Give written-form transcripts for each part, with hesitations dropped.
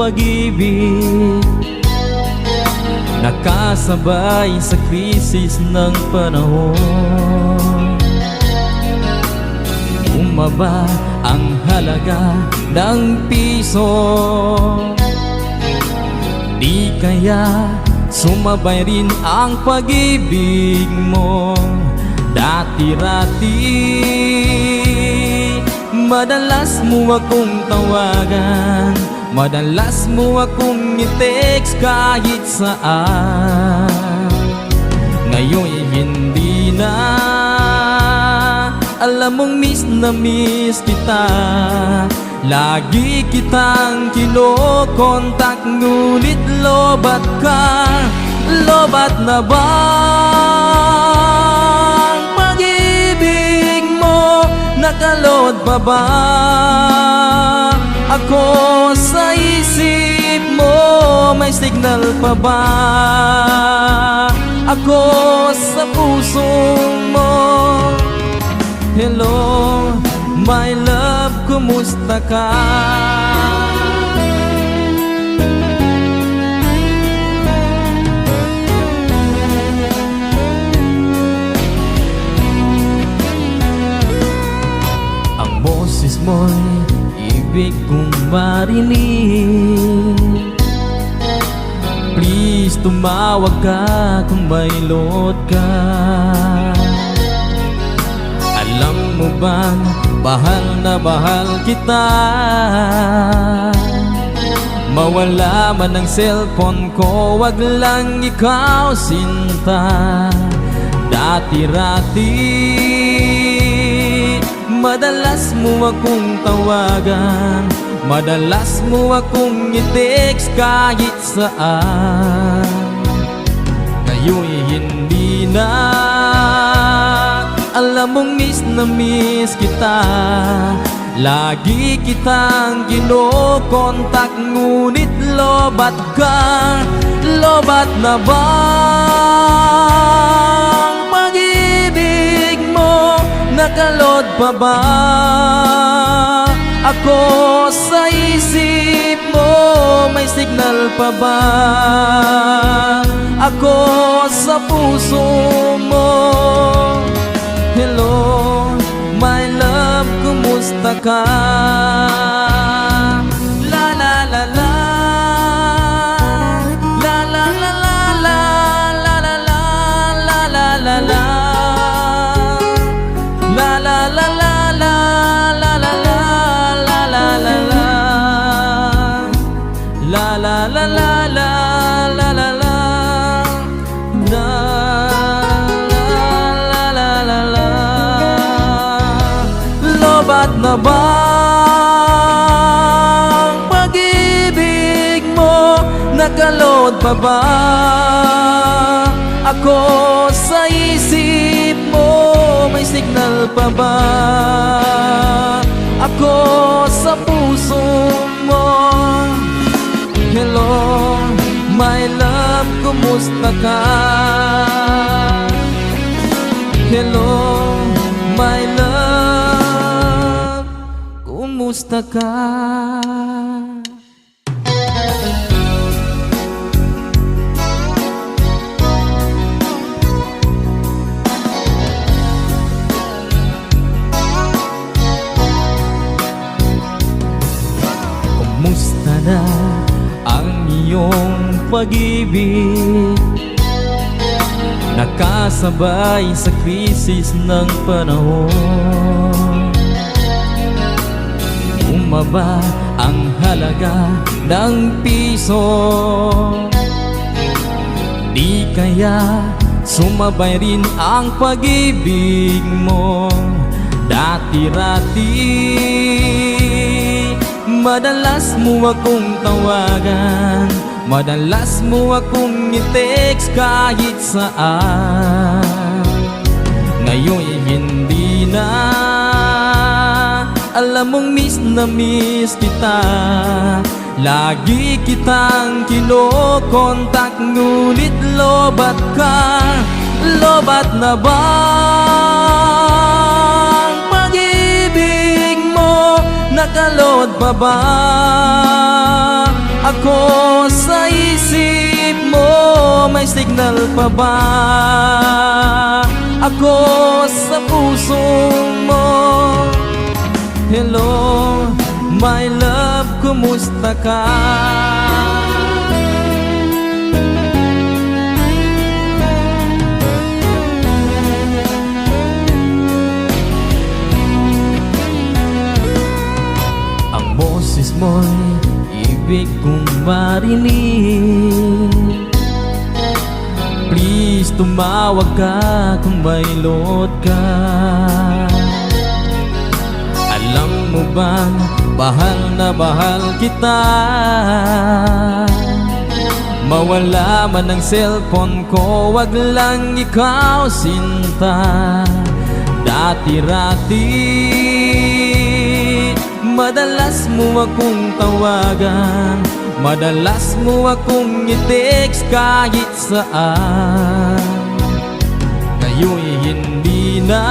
pag-ibig, nakasabay sa krisis ng panahon. Bumaba ang halaga ng piso, di kaya sumabay rin ang pag-ibig mo. Dati-rati madalas mo akong tawagan, madalas mo akong i-text kahit saan. Ngayon'y hindi na, alam mong miss na miss kita. Lagi kitang kinokontak, ngunit lobat ka. Lobat na ba ang pag-ibig mo? Nakalod pa ba ako sa isip mo? May signal pa ba ako sa puso mo? Hello, my love, kumusta ka? Ang boses mo'y ibig kong marinig. Please, tumawag ka kung may load ka. Alam mo bang bahal na bahal kita? Mawala man ang cellphone ko, wag lang ikaw sinta. Dati-rati madalas mo akong tawagan, madalas mo akong i-text kahit saan. Ngayon'y hindi na, alam mong miss na miss kita. Lagi kitang kinokontak, ngunit lobat ka. Lobat na ba ang pag-ibig mo? Nakalod pa ba ako sa isip mo? May signal pa ba ako sa puso mo? Hello, my love, kumusta ka? La la la la, la la la la la, la la la la la la la, la la la la la, la la la la la la la, la la la la la, la la la. Lobat na ba ang pag-ibig mo? Nakalod pa ba ako sa isip mo? May signal pa ba ako sa puso mo? Hello, my love, kumusta ka? Hello, my love, kumusta ka? Kumusta na ang iyong pag-ibig? Nakasabay sa krisis ng panahon. Bumaba ang halaga ng piso, di kaya sumabay rin ang pag-ibig mo. Dati-rati madalas mo akong tawagan, madalas mo akong i-text kahit saan. Ngayon'y hindi na, alam mong miss na miss kita. Lagi kitang kinokontak, ngunit lobat ka. Lobat na ba ang pag-ibig mo? Nakalod pa ba Ako sa isip mo, may signal pa ba? Ako sa puso mo. Hello, my love, kumusta ka? Ang boses mo'y ibig kong marinig. Please, tumawag ka kung may load ka. Alam mo bang mahal na mahal kita? Mawala man ang cellphone ko, wag lang ikaw sinta. Dati-rati madalas mo akong tawagan, madalas mo akong i-text kahit saan. Ngayon'y hindi na.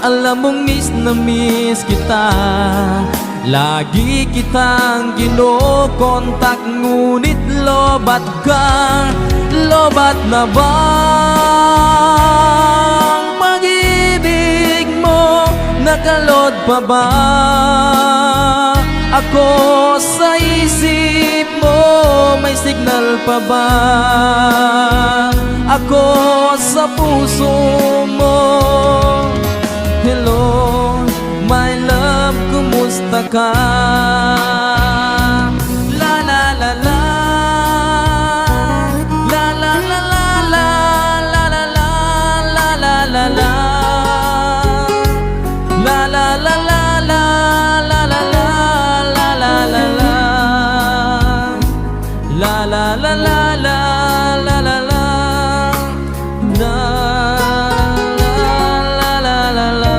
Alam mong miss na miss kita. Lagi kitang kinokontak, ngunit lobat ka. Lobat na bang pag-ibig mo? Nakalod pa ba? Ako sa isip mo, may signal pa ba? Ako sa puso mo. Hello, my love, kumusta ka? La la la la, la la la la la, la la la la la la la, la la la la la, la la la la la la la, la la la la la, la la la.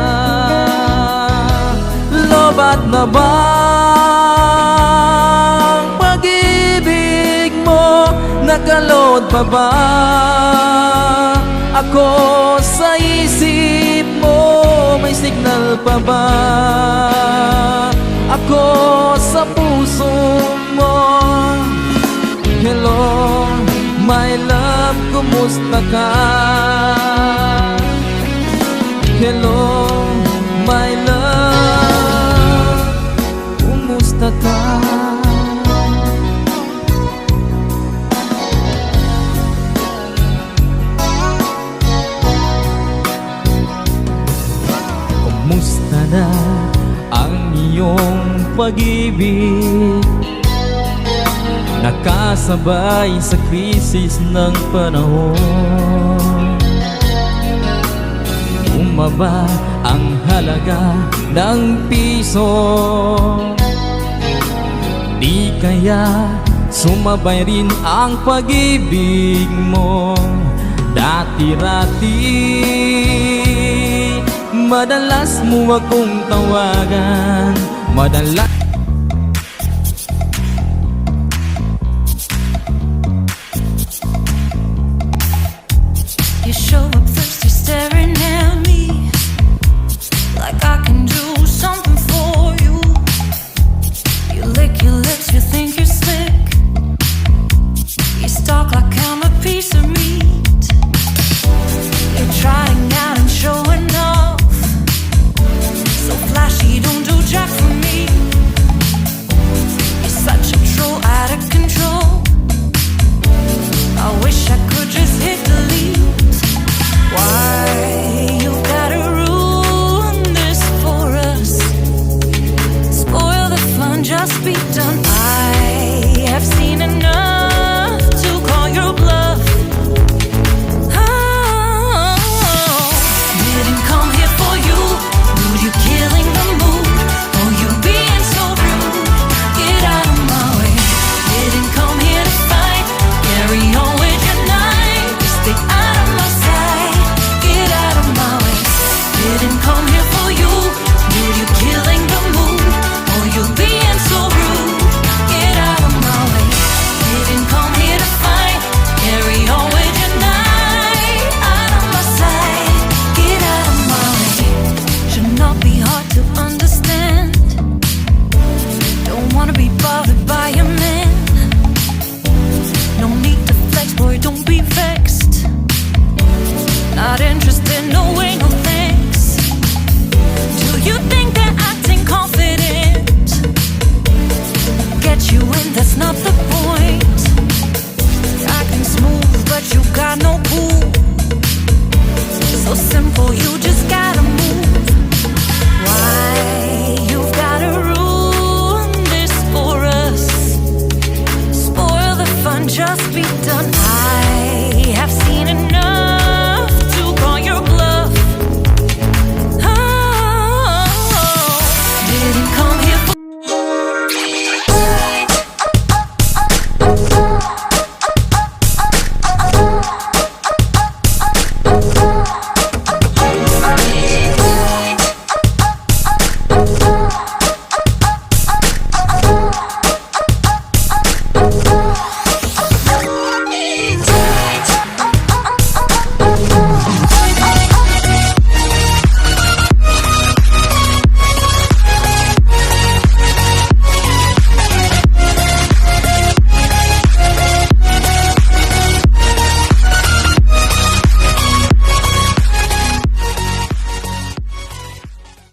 Lobat na bang pag-ibig mo? Nakalod pa ba? Ako sa isip mo, may signal pa ba? Ako sa puso mo. Hello, my love, kumusta ka? Hello, my love, kumusta ka? Kumusta na ang iyong pag-ibig? Nakasabay sa krisis ng panahon. Bumaba ang halaga ng piso. Di kaya sumabay rin ang pag-ibig mo? Dati-rati madalas mo akong tawagan, madalas. You show up thirsty, staring at me like I can do something for you. You lick your lips, you think you're slick. You stalk like I'm a piece of meat. You're trying out and showing off, so flashy, don't do jack for me. You're such a troll, out of control. I wish I could just hit delete. Why you gotta ruin this for us? Spoil the fun, just be done. I